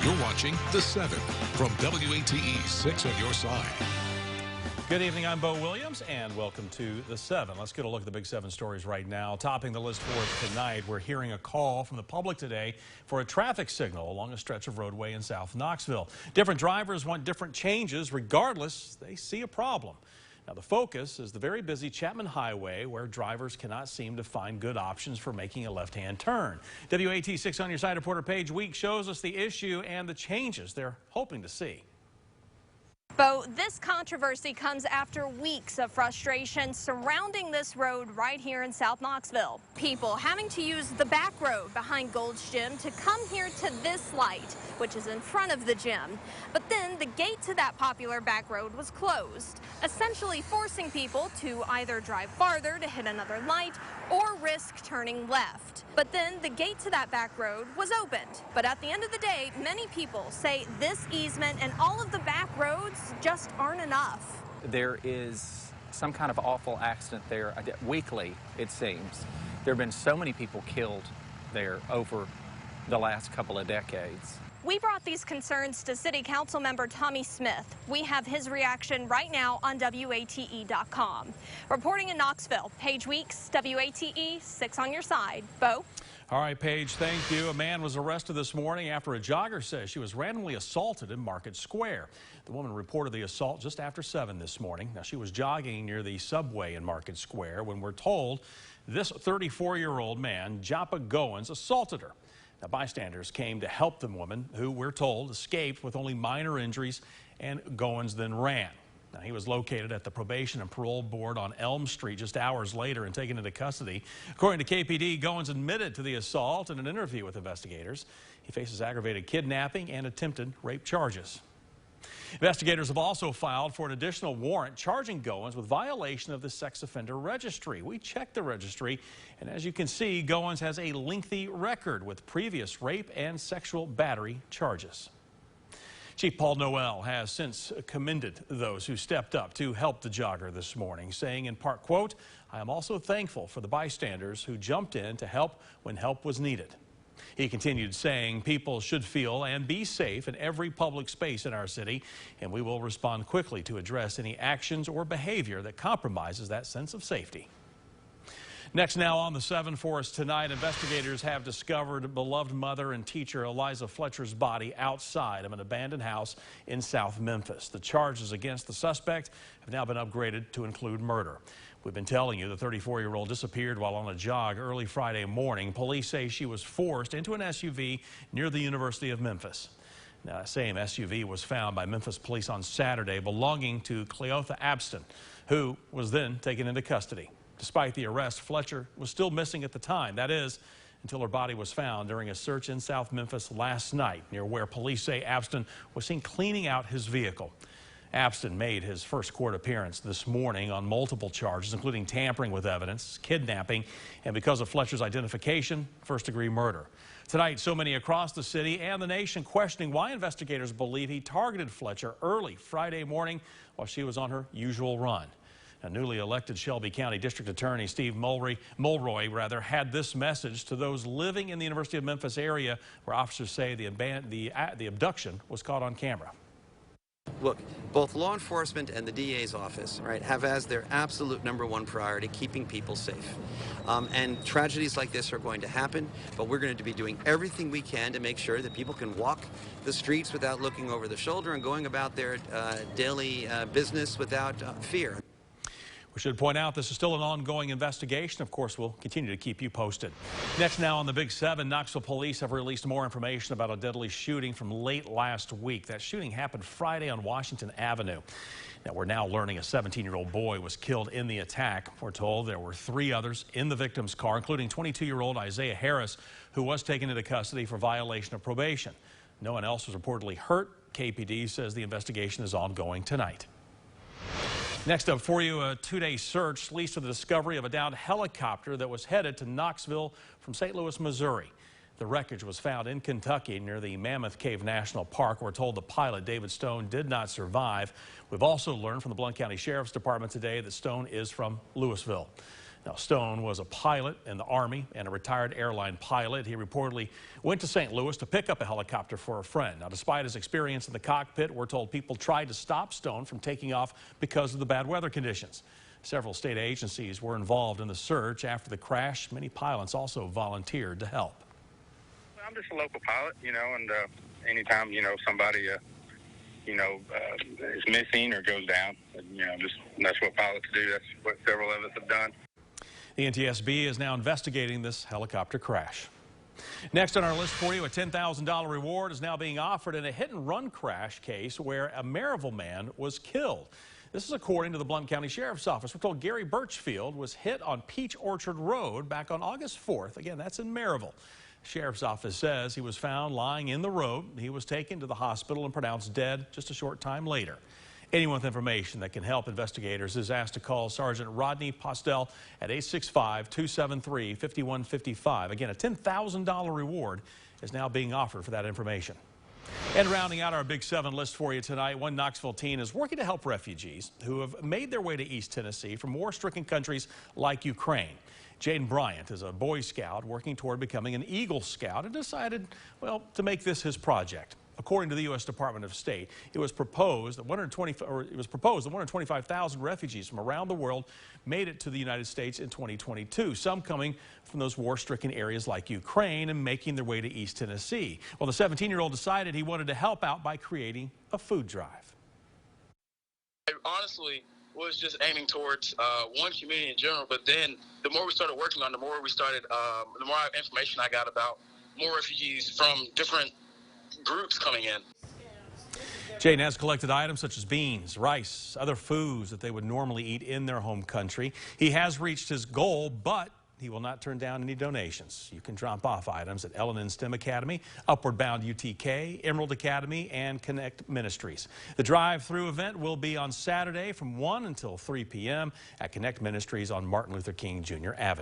You're watching The 7 from WATE 6 on your side. Good evening, I'm Bo Williams, and welcome to The 7. Let's get a look at the big 7 stories right now. Topping the list for us tonight, we're hearing a call from the public today for a traffic signal along a stretch of roadway in South Knoxville. Different drivers want different changes. Regardless, they see a problem. Now, the focus is the very busy Chapman Hwy, where drivers cannot seem to find good options for making a left-hand turn. WATE 6 on your side reporter Paige Week shows us the issue and the changes they're hoping to see. Bo, this controversy comes after weeks of frustration surrounding this road right here in South Knoxville. People having to use the back road behind Gold's Gym to come here to this light, which is in front of the gym. But then the gate to that popular back road was closed, essentially forcing people to either drive farther to hit another light or risk turning left. But then the gate to that back road was opened. But at the end of the day, many people say this easement and all of the back roads just aren't enough. There is some kind of awful accident there weekly, it seems. There have been so many people killed there over the last couple of decades. We brought these concerns to City Council member Tommy Smith. We have his reaction right now on WATE.com. Reporting in Knoxville, Paige Weeks, WATE 6 on your side. Bo? All right, Paige, thank you. A man was arrested this morning after a jogger says she was randomly assaulted in Market Square. The woman reported the assault just after 7 this morning. Now, she was jogging near the subway in Market Square when we're told this 34-year-old man, Japa Goins, assaulted her. Now, bystanders came to help the woman, who we're told escaped with only minor injuries, and Goins then ran. Now, he was located at the Probation and Parole Board on Elm Street just hours later and taken into custody. According to KPD, Goins admitted to the assault in an interview with investigators. He faces aggravated kidnapping and attempted rape charges. Investigators have also filed for an additional warrant charging Goins with violation of the sex offender registry. We checked the registry, and as you can see, Goins has a lengthy record with previous rape and sexual battery charges. Chief Paul Noel has since commended those who stepped up to help the jogger this morning, saying in part, quote, "I am also thankful for the bystanders who jumped in to help when help was needed." He continued saying people should feel and be safe in every public space in our city, and we will respond quickly to address any actions or behavior that compromises that sense of safety. Next now on the 7 for us tonight, investigators have discovered beloved mother and teacher Eliza Fletcher's body outside of an abandoned house in South Memphis. The charges against the suspect have now been upgraded to include murder. We've been telling you the 34-year-old disappeared while on a jog early Friday morning. Police say she was forced into an SUV near the University of Memphis. Now, that same SUV was found by Memphis police on Saturday belonging to Cleotha Abston, who was then taken into custody. Despite the arrest, Fletcher was still missing at the time. That is, until her body was found during a search in South Memphis last night, near where police say Abston was seen cleaning out his vehicle. Abston made his first court appearance this morning on multiple charges, including tampering with evidence, kidnapping, and because of Fletcher's identification, first-degree murder. Tonight, so many across the city and the nation questioning why investigators believe he targeted Fletcher early Friday morning while she was on her usual run. Now, newly elected Shelby County District Attorney Steve Mulroy had this message to those living in the University of Memphis area, where officers say the abduction was caught on camera. Look, both law enforcement and the DA's office, right, have as their absolute #1 priority keeping people safe. And tragedies like this are going to happen, but we're going to be doing everything we can to make sure that people can walk the streets without looking over the shoulder and going about their daily business without fear. We should point out this is still an ongoing investigation. Of course, we'll continue to keep you posted. Next now on the Big 7, Knoxville police have released more information about a deadly shooting from late last week. That shooting happened Friday on Washington Avenue. Now, we're now learning a 17-year-old boy was killed in the attack. We're told there were 3 others in the victim's car, including 22-year-old Isaiah Harris, who was taken into custody for violation of probation. No one else was reportedly hurt. KPD says the investigation is ongoing tonight. Next up for you, a 2-day search leads to the discovery of a downed helicopter that was headed to Knoxville from St. Louis, Missouri. The wreckage was found in Kentucky near the Mammoth Cave National Park. We're told the pilot, David Stone, did not survive. We've also learned from the Blount County Sheriff's Department today that Stone is from Louisville. Now, Stone was a pilot in the Army and a retired airline pilot. He reportedly went to St. Louis to pick up a helicopter for a friend. Now, despite his experience in the cockpit, we're told people tried to stop Stone from taking off because of the bad weather conditions. Several state agencies were involved in the search. After the crash, many pilots also volunteered to help. I'm just a local pilot, and anytime, somebody, is missing or goes down, that's what pilots do. That's what several of us have done. The NTSB is now investigating this helicopter crash. Next on our list for you, a $10,000 reward is now being offered in a hit-and-run crash case where a Maryville man was killed. This is according to the Blount County Sheriff's Office. We're told Gary Birchfield was hit on Peach Orchard Road back on August 4th. Again, that's in Maryville. Sheriff's Office says he was found lying in the road. He was taken to the hospital and pronounced dead just a short time later. Anyone with information that can help investigators is asked to call Sergeant Rodney Postel at 865-273-5155. Again, a $10,000 reward is now being offered for that information. And rounding out our Big 7 list for you tonight, one Knoxville teen is working to help refugees who have made their way to East Tennessee from war-stricken countries like Ukraine. Jaden Bryant is a Boy Scout working toward becoming an Eagle Scout and decided, well, to make this his project. According to the U.S. Department of State, it was proposed that 125,000 refugees from around the world made it to the United States in 2022, some coming from those war-stricken areas like Ukraine and making their way to East Tennessee. Well, the 17-year-old decided he wanted to help out by creating a food drive. I honestly was just aiming towards one community in general, but then the more we started working on, the more information I got about more refugees from different groups coming in. Jaden has collected items such as beans, rice, other foods that they would normally eat in their home country. He has reached his goal, but he will not turn down any donations. You can drop off items at L&N STEM Academy, Upward-Bound UTK, Emerald Academy, and Connect Ministries. The drive-through event will be on Saturday from 1 until 3 p.m. at Connect Ministries on Martin Luther King Jr. Avenue.